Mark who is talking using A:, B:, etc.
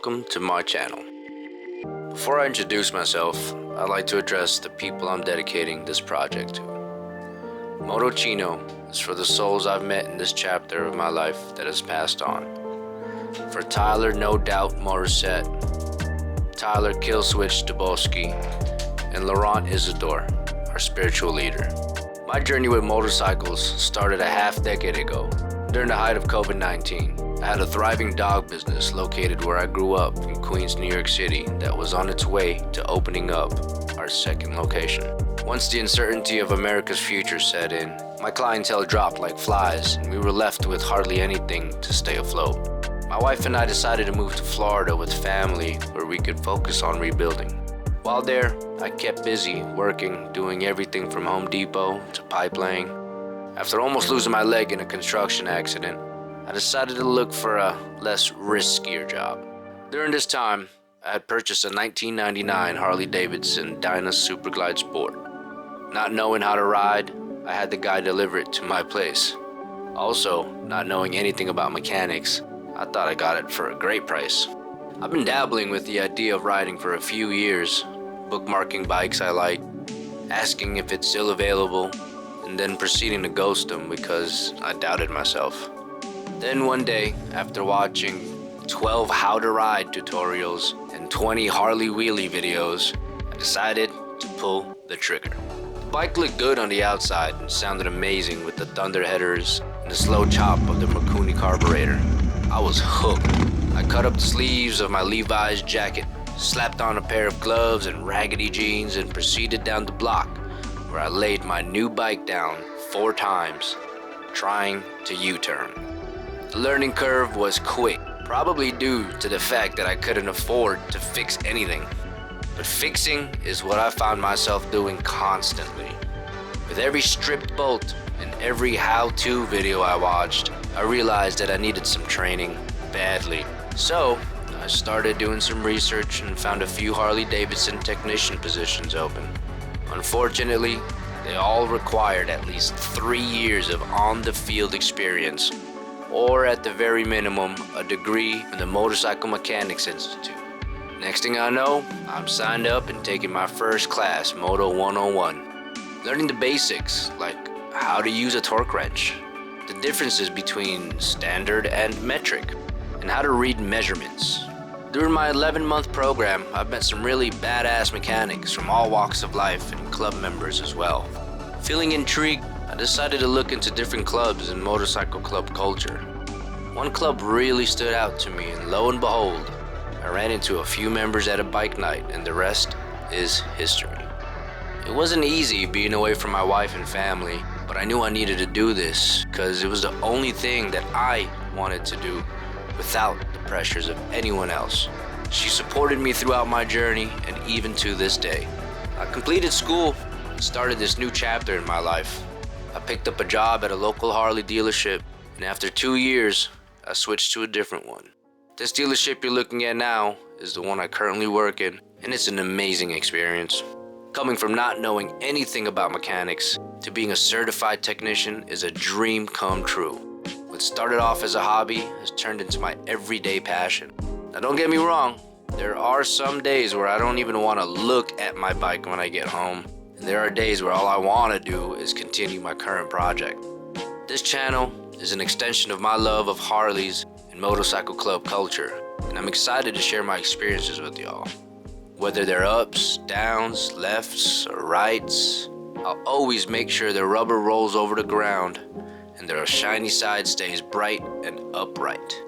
A: welcome to my channel. Before I introduce myself, I'd like to address the people I'm dedicating this project to. Moto Cheeno is for the souls I've met in this chapter of my life that has passed on. For Tyler No Doubt Morissette, Tyler Killswitch Daboski, and Laurent Isidore, our spiritual leader. My journey with motorcycles started a half-decade ago, during the height of COVID-19. I had a thriving dog business located where I grew up in Queens, New York City that was on its way to opening up our second location. Once the uncertainty of America's future set in, my clientele dropped like flies and we were left with hardly anything to stay afloat. My wife and I decided to move to Florida with family where we could focus on rebuilding. While there, I kept busy working, doing everything from Home Depot to pipe laying. After almost losing my leg in a construction accident, I decided to look for a less riskier job. During this time, I had purchased a 1999 Harley-Davidson Dyna Superglide Sport. Not knowing how to ride, I had the guy deliver it to my place. Also, not knowing anything about mechanics, I thought I got it for a great price. I've been dabbling with the idea of riding for a few years, bookmarking bikes I like, asking if it's still available, and then proceeding to ghost them because I doubted myself. Then one day, after watching 12 how to ride tutorials and 20 Harley wheelie videos, I decided to pull the trigger. The bike looked good on the outside and sounded amazing with the thunder headers and the slow chop of the Makuni carburetor. I was hooked. I cut up the sleeves of my Levi's jacket, slapped on a pair of gloves and raggedy jeans, and proceeded down the block, where I laid my new bike down 4 times, trying to U-turn. The learning curve was quick, probably due to the fact that I couldn't afford to fix anything. But fixing is what I found myself doing constantly. With every stripped bolt and every how-to video I watched, I realized that I needed some training badly. So, I started doing some research and found a few Harley-Davidson technician positions open. Unfortunately, they all required at least 3 years of on-the-field experience, or at the very minimum, a degree from the Motorcycle Mechanics Institute. Next thing I know, I'm signed up and taking my first class, Moto 101, learning the basics like how to use a torque wrench, the differences between standard and metric, and how to read measurements. During my 11-month program, I've met some really badass mechanics from all walks of life and club members as well. Feeling intrigued, I decided to look into different clubs and motorcycle club culture. One club really stood out to me, and lo and behold, I ran into a few members at a bike night, and the rest is history. It wasn't easy being away from my wife and family, but I knew I needed to do this because it was the only thing that I wanted to do without the pressures of anyone else. She supported me throughout my journey and even to this day. I completed school and started this new chapter in my life. I picked up a job at a local Harley dealership, and after 2 years, I switched to a different one. This dealership you're looking at now is the one I currently work in, and it's an amazing experience. Coming from not knowing anything about mechanics to being a certified technician is a dream come true. What started off as a hobby has turned into my everyday passion. Now don't get me wrong, there are some days where I don't even want to look at my bike when I get home, and there are days where all I want to do is continue my current project. This channel is an extension of my love of Harleys and motorcycle club culture, and I'm excited to share my experiences with y'all. Whether they're ups, downs, lefts, or rights, I'll always make sure the rubber rolls over the ground and their shiny side stays bright and upright.